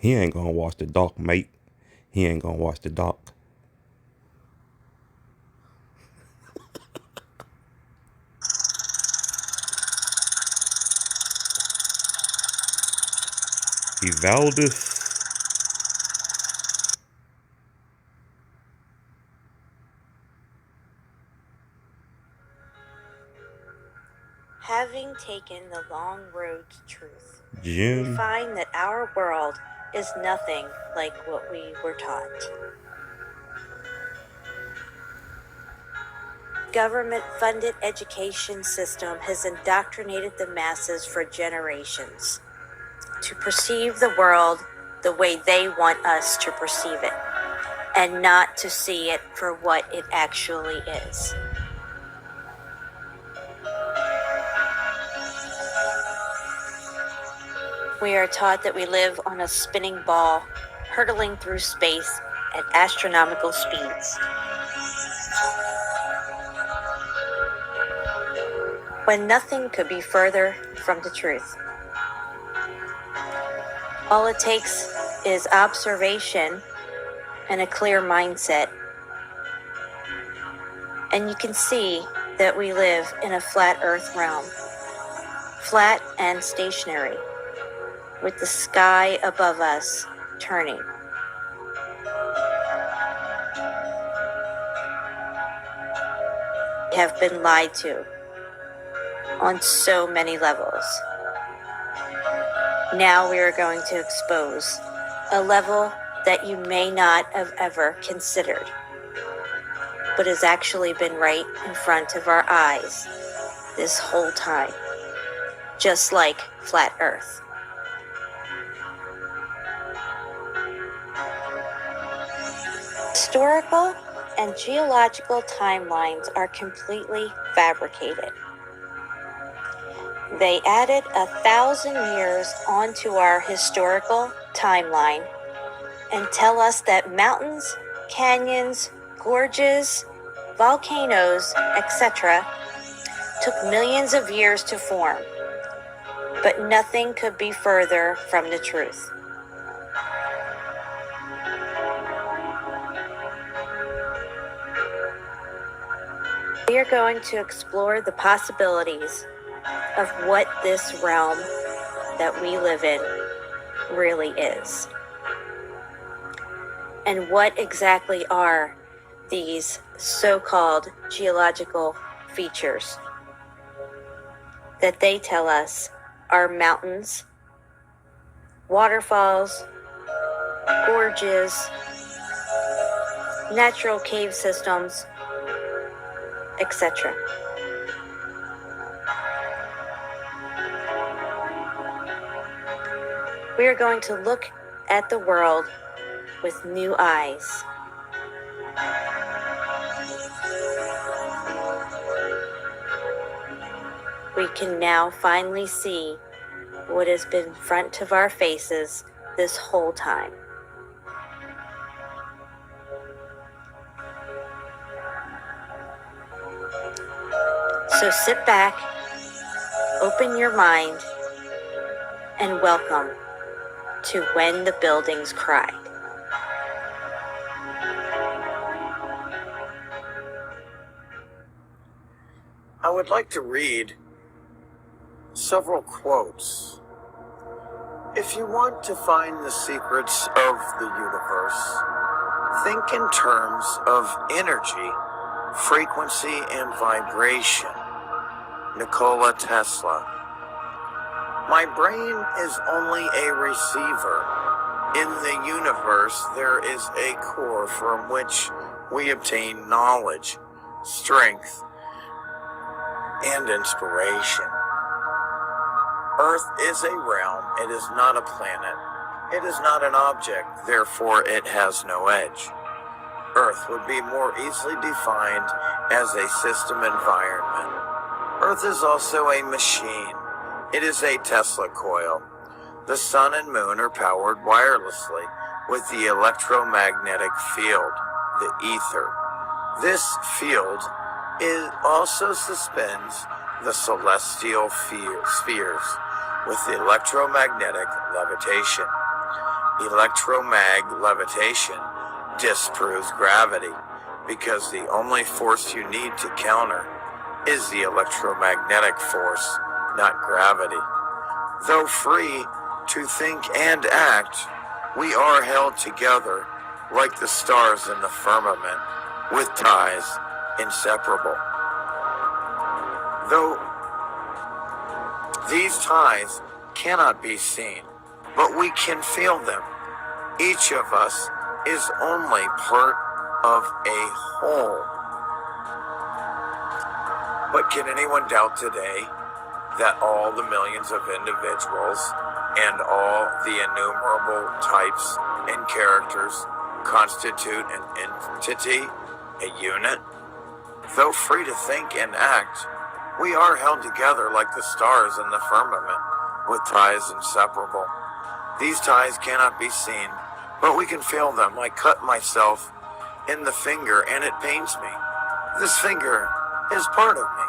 He ain't gonna watch the doc, mate. He ain't gonna watch the doc. Evaldus. Having taken the long road to truth, we Jim. find that our world is nothing like what we were taught. Government-funded education system has indoctrinated the masses for generations to perceive the world the way they want us to perceive it, and not to see it for what it actually is. We are taught that we live on a spinning ball, hurtling through space at astronomical speeds, when nothing could be further from the truth. All it takes is observation and a clear mindset, and you can see that we live in a flat earth realm, flat and stationary, with the sky above us turning. We have been lied to on so many levels. Now we are going to expose a level that you may not have ever considered, but has actually been right in front of our eyes this whole time, just like flat Earth. Historical and geological timelines are completely fabricated. They added 1,000 years onto our historical timeline and tell us that mountains, canyons, gorges, volcanoes, etc. took millions of years to form, but nothing could be further from the truth. We are going to explore the possibilities of what this realm that we live in really is. And what exactly are these so-called geological features that they tell us are mountains, waterfalls, gorges, natural cave systems, etc. We are going to look at the world with new eyes. We can now finally see what has been in front of our faces this whole time. So sit back, open your mind, and welcome to When the Buildings Cried. I would like to read several quotes. If you want to find the secrets of the universe, think in terms of energy, frequency, and vibration. Nikola Tesla. My brain is only a receiver. In the universe, there is a core from which we obtain knowledge, strength, and inspiration. Earth is a realm, it is not a planet. It is not an object, therefore it has no edge. Earth would be more easily defined as a system environment. Earth is also a machine. It is a Tesla coil. The sun and moon are powered wirelessly with the electromagnetic field, the ether. This field also suspends the celestial spheres with electromagnetic levitation. Electromag levitation disproves gravity because the only force you need to counter is the electromagnetic force, not gravity. Though free to think and act, we are held together like the stars in the firmament with ties inseparable. Though these ties cannot be seen, but we can feel them. Each of us is only part of a whole. But can anyone doubt today that all the millions of individuals and all the innumerable types and characters constitute an entity, a unit? Though free to think and act, we are held together like the stars in the firmament with ties inseparable. These ties cannot be seen, but we can feel them. I cut myself in the finger and it pains me. This finger is part of me.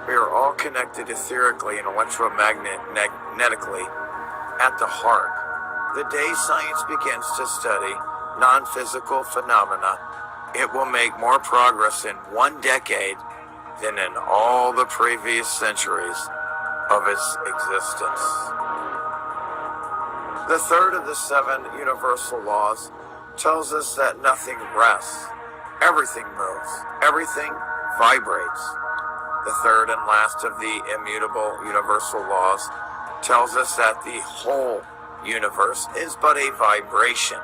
We are all connected etherically and electromagnetically at the heart. The day science begins to study non-physical phenomena, it will make more progress in 1 decade than in all the previous centuries of its existence. The third of the 7 universal laws tells us that nothing rests. Everything moves. Everything vibrates. The third and last of the immutable universal laws tells us that the whole universe is but a vibration.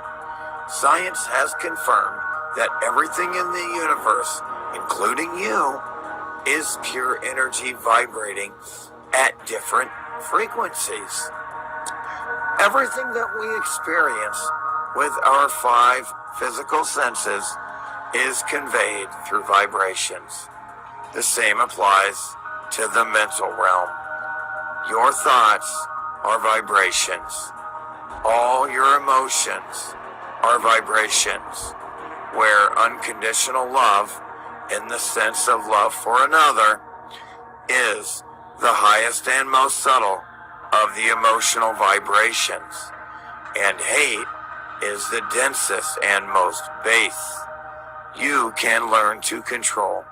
Science has confirmed that everything in the universe, including you, is pure energy vibrating at different frequencies. Everything that we experience with our 5 physical senses is conveyed through vibrations. The same applies to the mental realm. Your thoughts are vibrations. All your emotions are vibrations, where unconditional love, in the sense of love for another, is the highest and most subtle of the emotional vibrations, and hate is the densest and most base. You can learn to control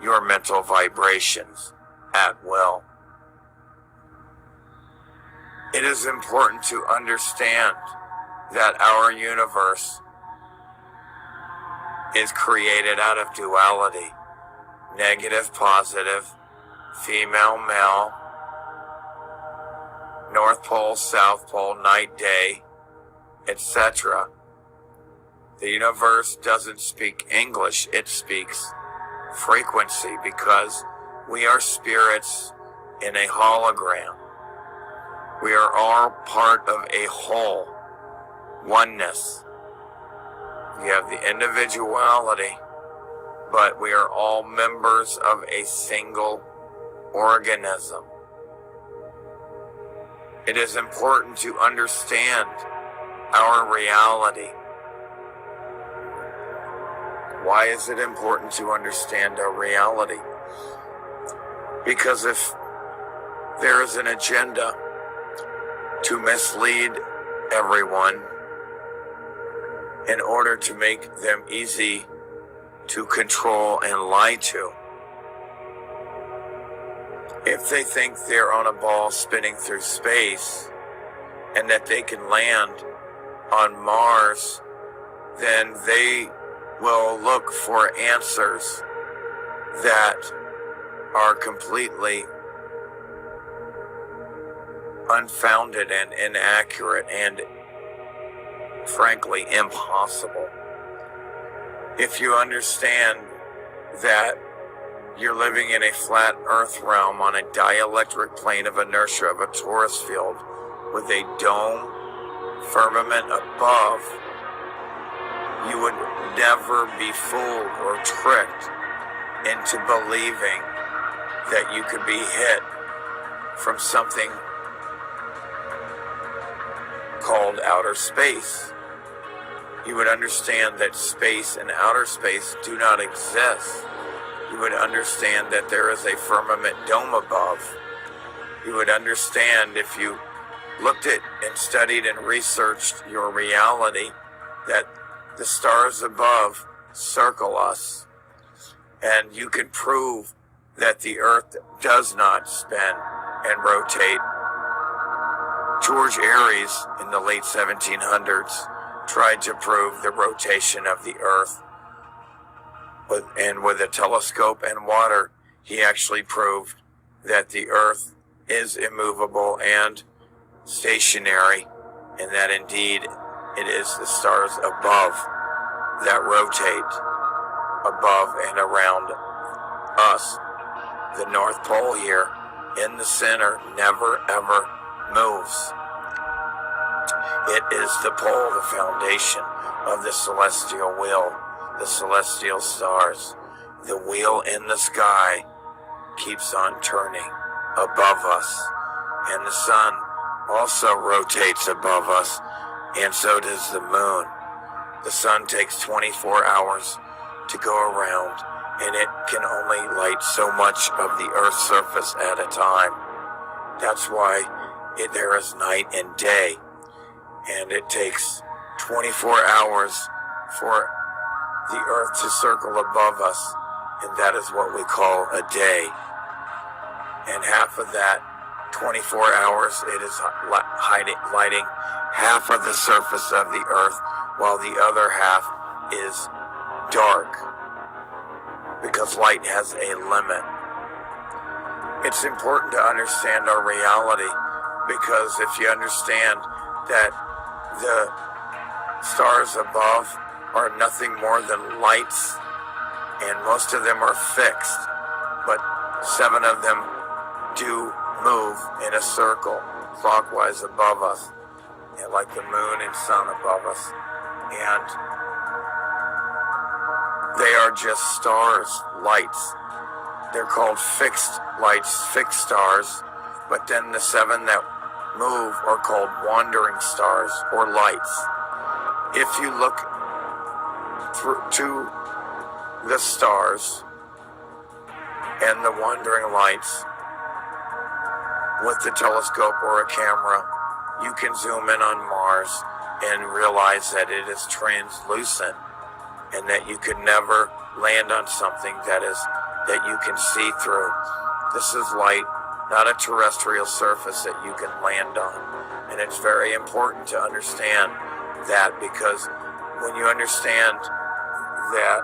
your mental vibrations at will. It is important to understand that our universe is created out of duality, negative, positive, female, male, North Pole, South Pole, night, day, etc. The universe doesn't speak English, it speaks frequency, because we are spirits in a hologram. We are all part of a whole, oneness. We have the individuality, but we are all members of a single organism. It is important to understand our reality. Why is it important to understand our reality? Because if there is an agenda to mislead everyone in order to make them easy to control and lie to, if they think they're on a ball spinning through space and that they can land on Mars, then they will look for answers that are completely unfounded and inaccurate and frankly impossible. If you understand that you're living in a flat earth realm on a dielectric plane of inertia of a torus field with a dome firmament above, you would never be fooled or tricked into believing that you could be hit from something called outer space. You would understand that space and outer space do not exist. You would understand that there is a firmament dome above, You would understand if you looked at and studied and researched your reality that the stars above circle us, and you can prove that the earth does not spin and rotate. George Airies in the late 1700s tried to prove the rotation of the earth, and with a telescope and water, he actually proved that the earth is immovable and stationary, and that indeed it is the stars above that rotate above and around us. The North Pole here in the center never ever moves. It is the pole, the foundation of the celestial wheel, the celestial stars. The wheel in the sky keeps on turning above us, and the sun also rotates above us, and so does the moon. The sun takes 24 hours to go around, and it can only light so much of the Earth's surface at a time. That's why there is night and day, and it takes 24 hours for the Earth to circle above us, and that is what we call a day. And half of that 24 hours, it is lighting half of the surface of the Earth, while the other half is dark, because light has a limit. It's important to understand our reality, because if you understand that the stars above are nothing more than lights, and most of them are fixed, but 7 of them do move in a circle clockwise above us, and like the moon and sun above us, and they are just stars, lights. They're called fixed lights, fixed stars, but then the 7 that move are called wandering stars or lights. If you look through to the stars and the wandering lights with the telescope or a camera, you can zoom in on Mars and realize that it is translucent, and that you could never land on something that you can see through. This is light, not a terrestrial surface that you can land on. And it's very important to understand that, because when you understand that,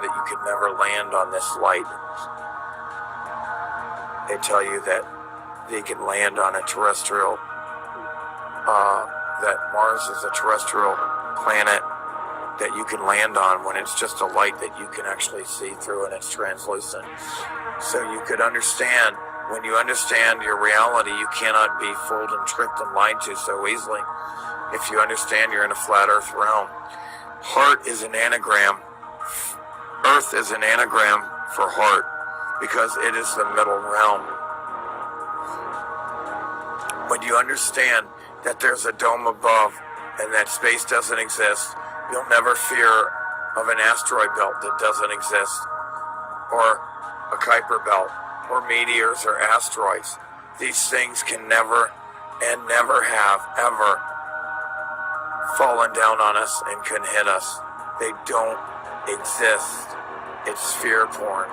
you could never land on this light. They tell you that they can land on a terrestrial, that Mars is a terrestrial planet that you can land on, when it's just a light that you can actually see through and it's translucent. So you could understand, when you understand your reality, you cannot be fooled and tricked and lied to so easily. If you understand you're in a flat earth realm. Heart is an anagram. Earth is an anagram for heart, because it is the middle realm. When you understand that there's a dome above and that space doesn't exist, you'll never fear of an asteroid belt that doesn't exist, or a Kuiper belt, or meteors or asteroids. These things can never and never have ever fallen down on us and can hit us. They don't exist. It's fear porn.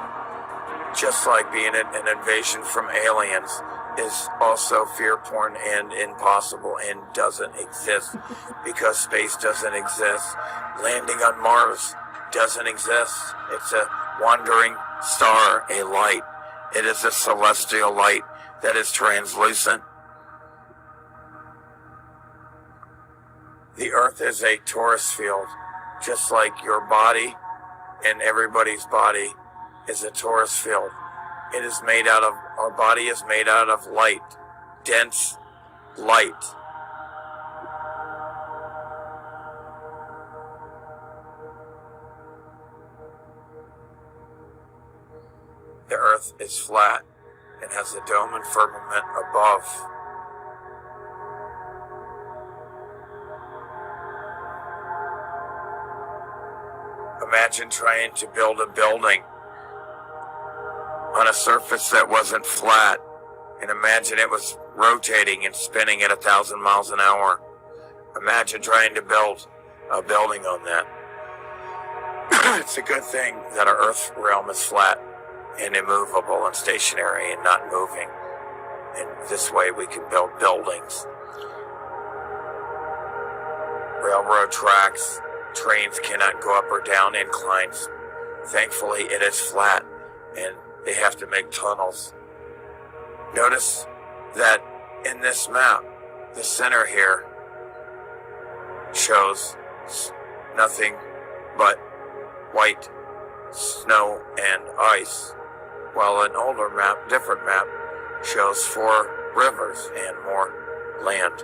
Just like being an invasion from aliens is also fear porn and impossible and doesn't exist, because space doesn't exist. Landing on Mars doesn't exist. It's a wandering star, a light. It is a celestial light that is translucent. The Earth is a torus field, just like your body and everybody's body is a torus field. It is made out of, our body is made out of light, dense light. The Earth is flat and has a dome and firmament above. Imagine trying to build a building on a surface that wasn't flat and imagine it was rotating and spinning at 1,000 miles an hour. Imagine trying to build a building on that. It's a good thing that our Earth realm is flat and immovable and stationary and not moving. And this way we can build buildings. Railroad tracks, trains cannot go up or down inclines. Thankfully, it is flat, and they have to make tunnels. Notice that in this map, the center here shows nothing but white snow and ice, while an older map, different map, shows 4 rivers and more land.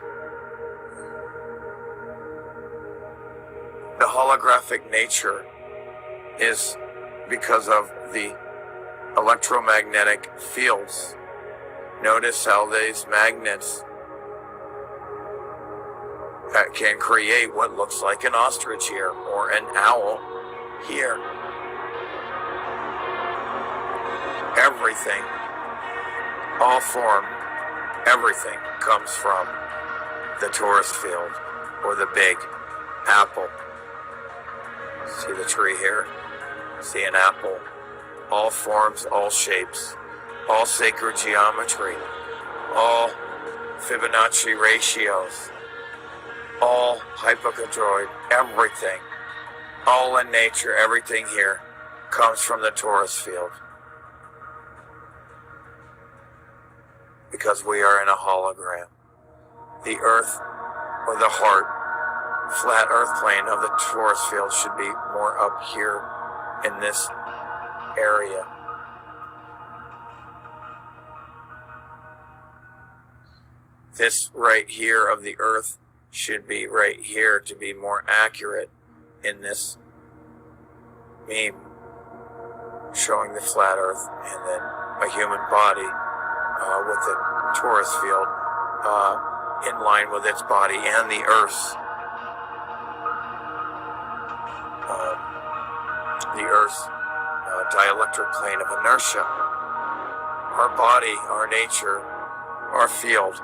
The holographic nature is because of the electromagnetic fields. Notice how these magnets can create what looks like an ostrich here or an owl here. Everything, all form, everything comes from the torus field or the big apple. See the tree here? See an apple? All forms, all shapes, all sacred geometry, all Fibonacci ratios, all hypochondroid, everything, all in nature, everything here comes from the torus field. Because we are in a hologram. The earth, or the heart, flat earth plane of the torus field should be more up here in this area. This right here of the earth should be right here to be more accurate in this meme showing the flat earth, and then a human body with the torus field in line with its body and the earth's dielectric plane of inertia. Our body, our nature, our field,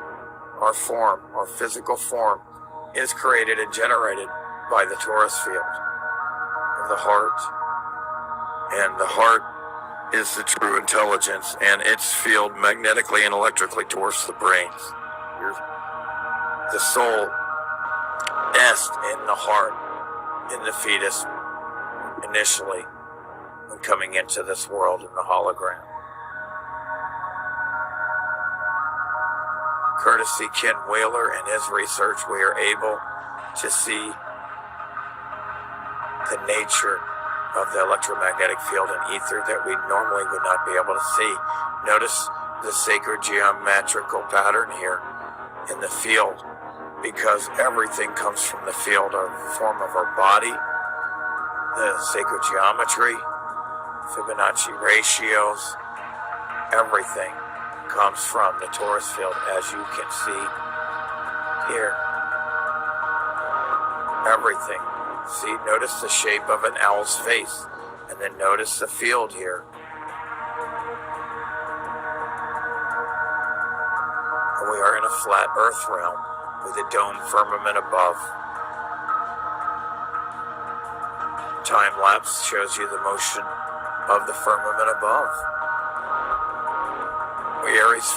our form, our physical form is created and generated by the torus field of the heart. And the heart is the true intelligence, and its field magnetically and electrically dwarfs the brains. The soul est in the heart, in the fetus, initially, when coming into this world in the hologram. Courtesy Ken Wheeler and his research, we are able to see the nature of the electromagnetic field and ether that we normally would not be able to see. Notice the sacred geometrical pattern here in the field, because everything comes from the field or form of our body, the sacred geometry, Fibonacci ratios, everything comes from the torus field, as you can see here. Everything. See, notice the shape of an owl's face, and then notice the field here. And we are in a flat earth realm with a dome firmament above. Time lapse shows you the motion of the firmament above. Aries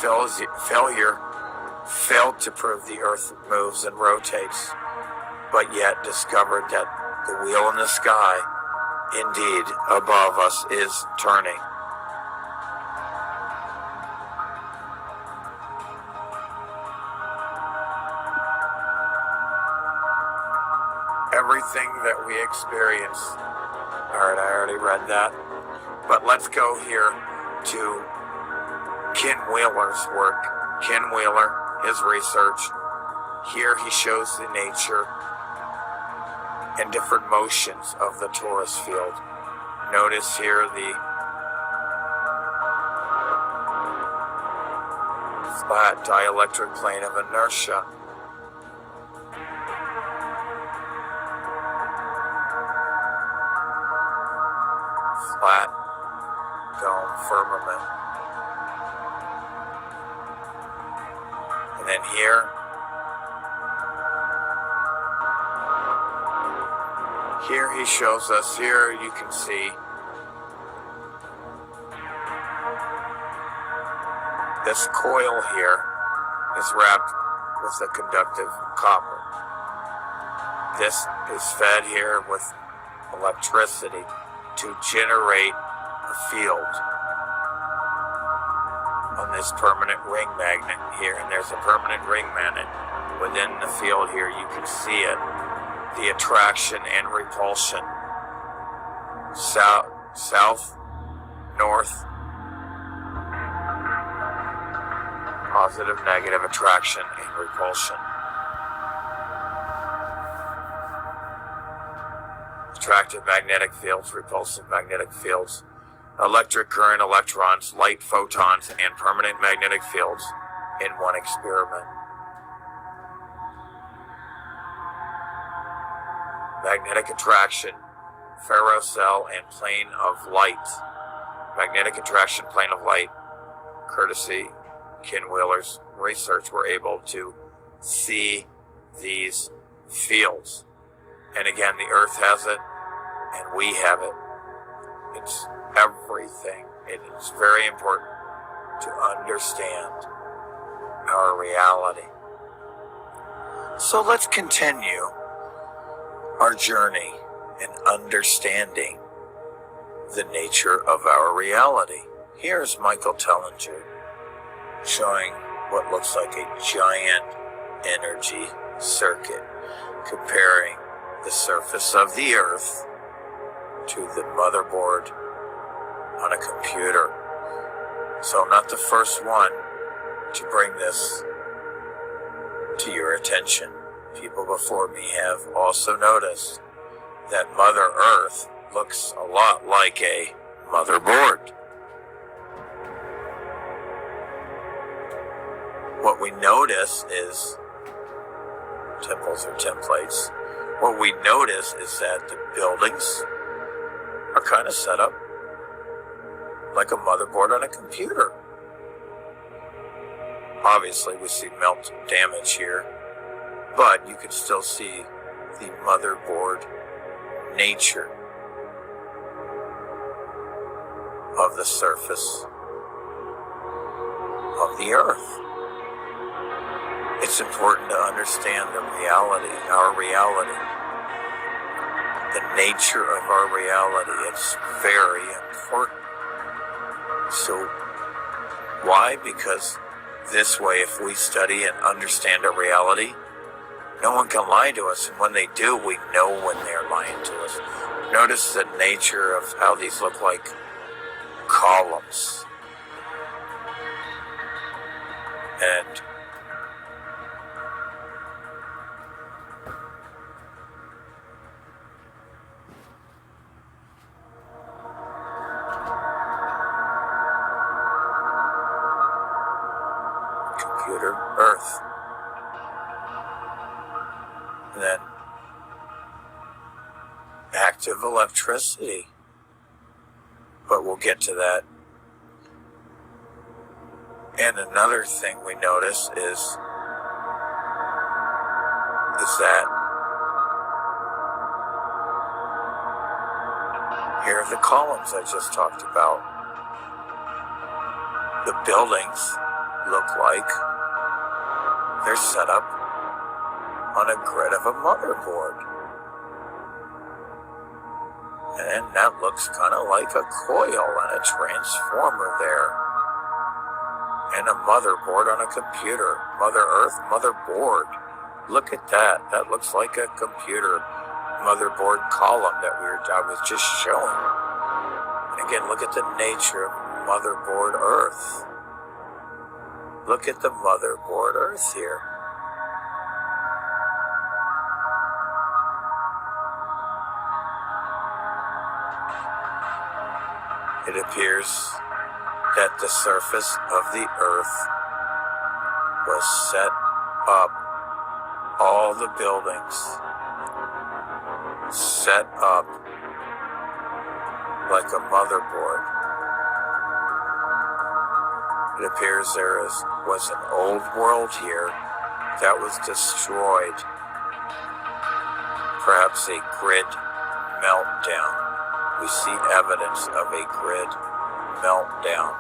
failure failed to prove the earth moves and rotates, but yet discovered that the wheel in the sky, indeed above us, is turning. Everything that we experience. Alright, I already read that. But let's go here to Ken Wheeler's work. Ken Wheeler, his research. Here he shows the nature and different motions of the torus field. Notice here the flat dielectric plane of inertia. Flat dome firmament. then here he shows us, here you can see this coil here is wrapped with a conductive copper. This is fed here with electricity to generate a field on this permanent ring magnet here. And there's a permanent ring magnet within the field here. You can see it, the attraction and repulsion. South, north, positive, negative attraction and repulsion. Attractive magnetic fields, repulsive magnetic fields, electric current, electrons, light photons, and permanent magnetic fields in one experiment. Magnetic attraction, ferrocell, and plane of light. Magnetic attraction, plane of light, courtesy Ken Wheeler's research, were able to see these fields. And again, the Earth has it, and we have it. It's everything. It is very important to understand our reality. So let's continue our journey in understanding the nature of our reality. Here's Michael Tellinger showing what looks like a giant energy circuit, comparing the surface of the Earth to the motherboard on a computer. So I'm not the first one to bring this to your attention. People before me have also noticed that Mother Earth looks a lot like a motherboard. What we notice is temples or templates. What we notice is that the buildings are kind of set up like a motherboard on a computer. Obviously, we see melt damage here, but you can still see the motherboard nature of the surface of the Earth. It's important to understand the reality, our reality, the nature of our reality. It's very important. So, why? Because this way, if we study and understand our reality, no one can lie to us. And when they do, we know when they're lying to us. Notice the nature of how these look like columns. And computer, Earth. And then active electricity. But we'll get to that. And another thing we notice is that here are the columns I just talked about. The buildings look like they're set up on a grid of a motherboard. And that looks kind of like a coil and a transformer there. And a motherboard on a computer. Mother Earth, motherboard. Look at that. That looks like a computer motherboard column that I was just showing. And again, look at the nature of motherboard Earth. Look at the motherboard Earth here. It appears that the surface of the Earth was set up, all the buildings set up like a motherboard. It appears was an old world here that was destroyed. Perhaps a grid meltdown. We see evidence of a grid meltdown.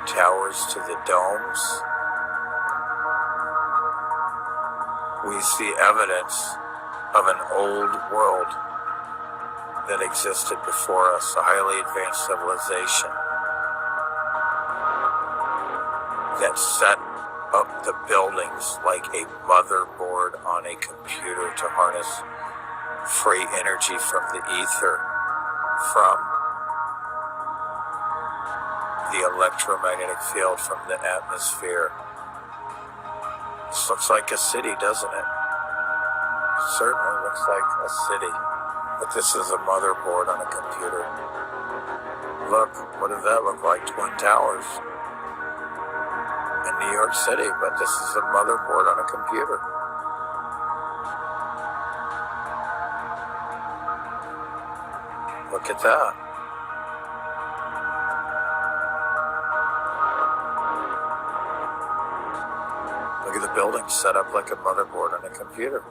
Towers to the domes. We see evidence of an old world that existed before us, a highly advanced civilization that set up the buildings like a motherboard on a computer to harness free energy from the ether, from the electromagnetic field, from the atmosphere. This looks like a city, doesn't it? It certainly looks like a city, but this is a motherboard on a computer. Look, what does that look like? Twin Towers in New York City, but this is a motherboard on a computer. Look at that. Look at the building set up like a motherboard on a computer.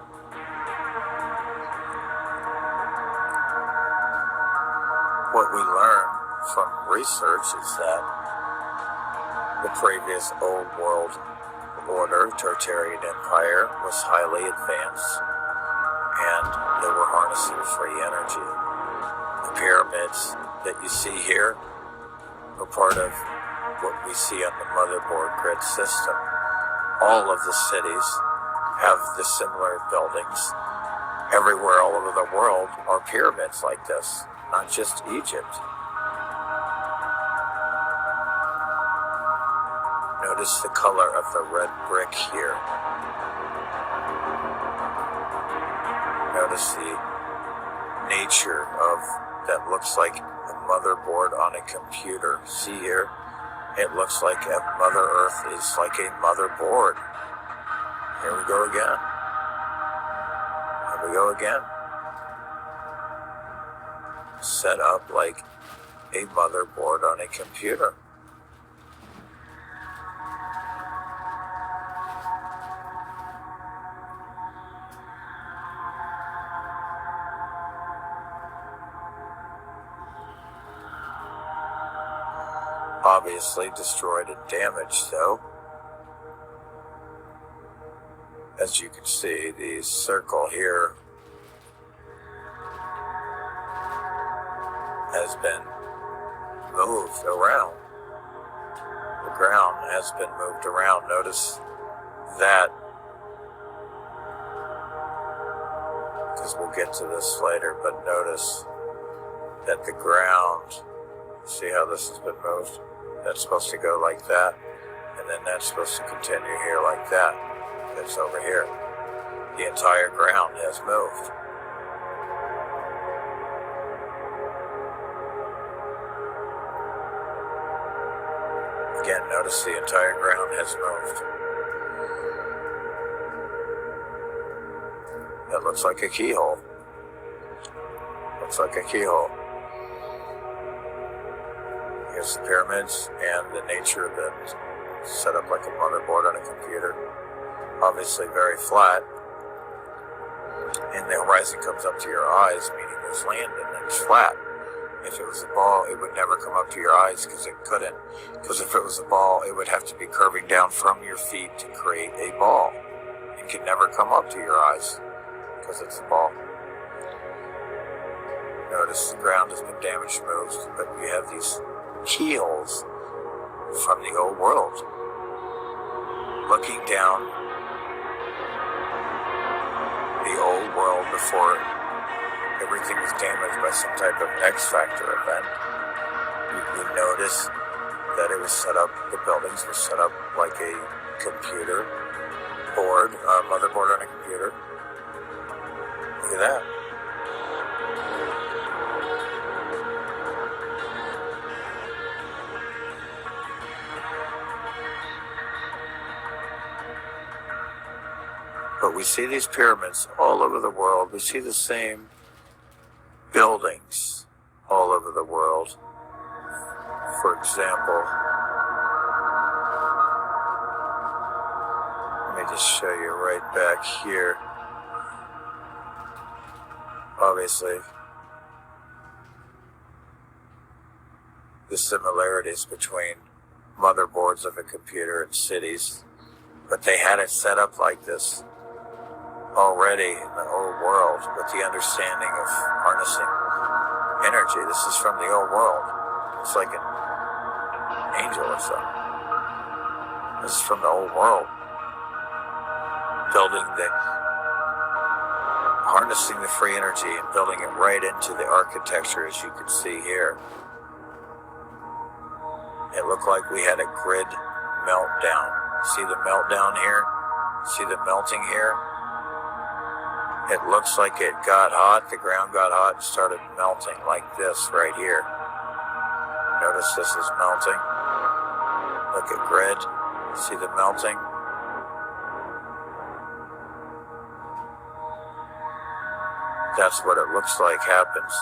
What we learn from research is that the previous old world order, Tertiary Empire, was highly advanced and they were harnessing free energy. The pyramids that you see here are part of what we see on the motherboard grid system. All of the cities have the similar buildings. Everywhere all over the world are pyramids like this, not just Egypt. Notice the color of the red brick here. Notice the nature of that looks like a motherboard on a computer. See here? It looks like Mother Earth is like a motherboard. Here we go again. Here we go again. Set up like a motherboard on a computer. Obviously destroyed and damaged, though. As you can see, the circle here has been moved around. The ground has been moved around. Notice that, because we'll get to this later, but notice that the ground, see how this has been moved? That's supposed to go like that, and then that's supposed to continue here like that. That's over here. The entire ground has moved. Again, notice the entire ground has moved. That looks like a keyhole. Looks like a keyhole. Here's the pyramids and the nature of it, set up like a motherboard on a computer. Obviously very flat. And the horizon comes up to your eyes, meaning there's land and it's flat. If it was a ball, it would never come up to your eyes because it couldn't. Because if it was a ball, it would have to be curving down from your feet to create a ball. It can never come up to your eyes because it's a ball. Notice the ground has been damaged, moved, but we have these keyholes from the old world. Looking down the old world before everything was damaged by some type of X-factor event, we notice that it was set up, the buildings were set up like a computer board, a motherboard on a computer. Look at that. But we see these pyramids all over the world. We see the same buildings all over the world. For example, let me just show you right back here. Obviously, the similarities between motherboards of a computer and cities, but they had it set up like this already in the old world with the understanding of harnessing energy. This is from the old world. It's like an angel or something. This is from the old world. Harnessing the free energy and building it right into the architecture, as you can see here. It looked like we had a grid meltdown. See the meltdown here? See the melting here? It looks like it got hot, the ground got hot and started melting like this right here. Notice this is melting. Look at grid. See the melting? That's what it looks like happens,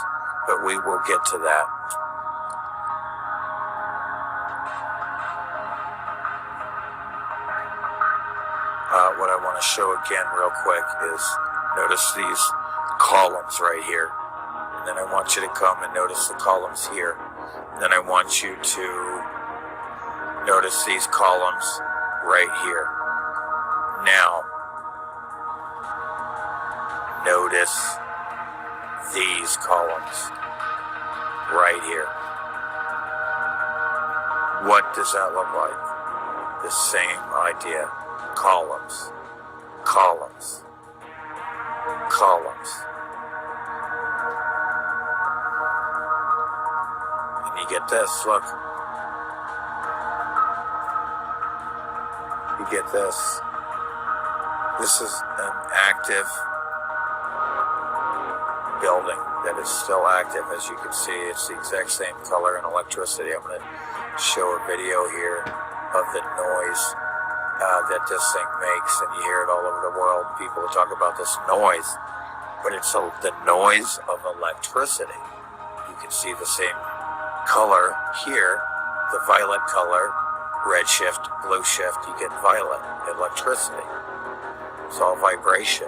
but we will get to that. What I want to show again real quick is notice these columns right here. And then I want you to come and notice the columns here. And then I want you to notice these columns right here. Now, notice these columns right here. What does that look like? The same idea. Columns, columns, columns. And you get this, look. You get this. This is an active building that is still active. As you can see, it's the exact same color and electricity. I'm going to show a video here of the noise that this thing makes, and you hear it all over the world. People talk about this noise, but it's the noise of electricity. You can see the same color here, the violet color, red shift, blue shift, you get violet electricity. It's all vibration.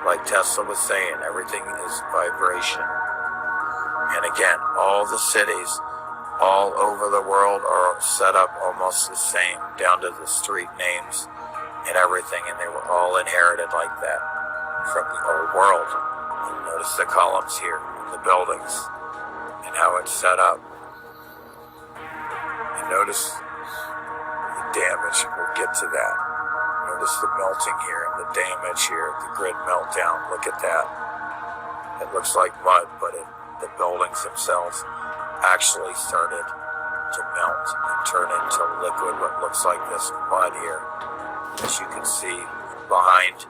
Like Tesla was saying, everything is vibration. And again, all the cities all over the world are set up almost the same, down to the street names and everything, and they were all inherited like that from the old world. You notice the columns here, the buildings, and how it's set up. And notice the damage. We'll get to that. Notice the melting here and the damage here, the grid meltdown. Look at that. It looks like mud, but the buildings themselves actually started to melt and turn into liquid, what looks like this mud here. As you can see behind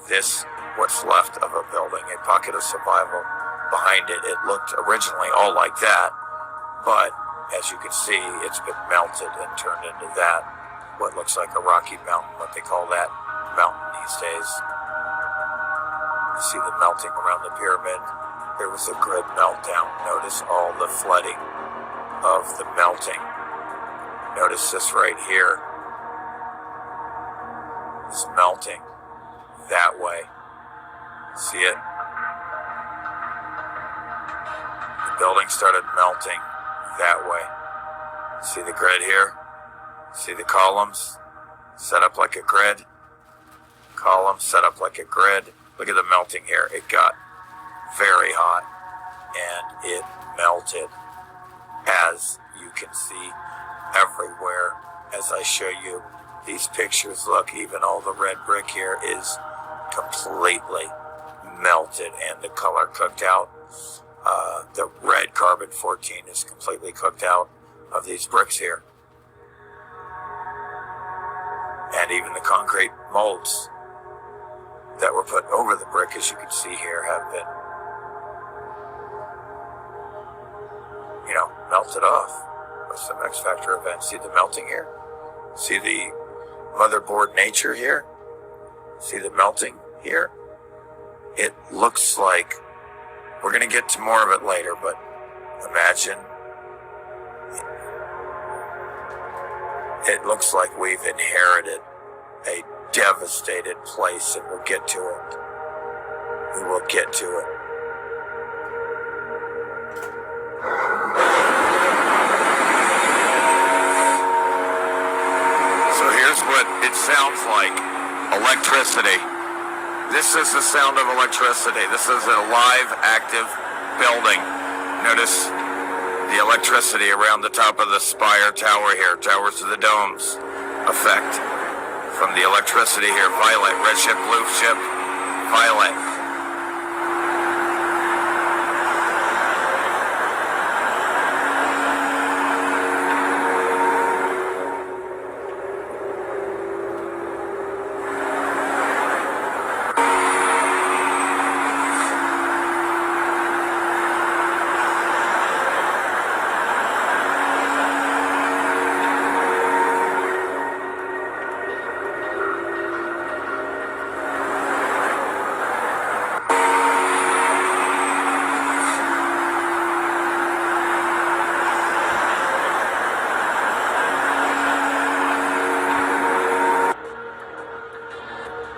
this, what's left of a building, a pocket of survival. Behind it, it looked originally all like that, but as you can see, it's been melted and turned into that, what looks like a rocky mountain, what they call that mountain these days. You see the melting around the pyramid. There was a grid meltdown. Notice all the flooding of the melting. Notice this right here is melting that way. See it? The building started melting that way. See the grid here? See the columns set up like a grid? Columns set up like a grid. Look at the melting here. It got very hot and it melted, as you can see everywhere. As I show you these pictures, look, even all the red brick here is completely melted and the color cooked out. The red carbon 14 is completely cooked out of these bricks here. And even the concrete molds that were put over the brick, as you can see here, have been, melted off with some X factor events. See the melting here? See the motherboard nature here? See the melting here? It looks like We're going to get to more of it later, but imagine it looks like we've inherited a devastated place, and we'll get to it. We will get to it. So here's what it sounds like. Electricity. This is the sound of electricity. This is a live, active building. Notice the electricity around the top of the spire tower here, towers to the domes effect from the electricity here. Violet, red ship, blue ship, violet.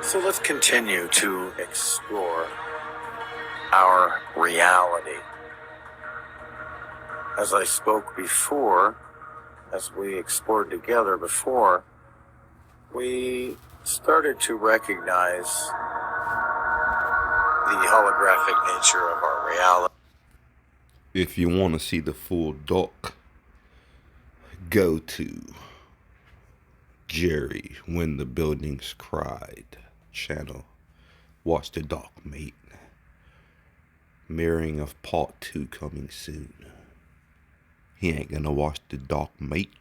So let's continue to explore our reality. As I spoke before, as we explored together before, we started to recognize the holographic nature of our reality. If you want to see the full doc, go to Jerry When the Buildings Cried channel. Watch the doc, mate. Mirroring of part 2 coming soon. He ain't gonna watch the doc, mate.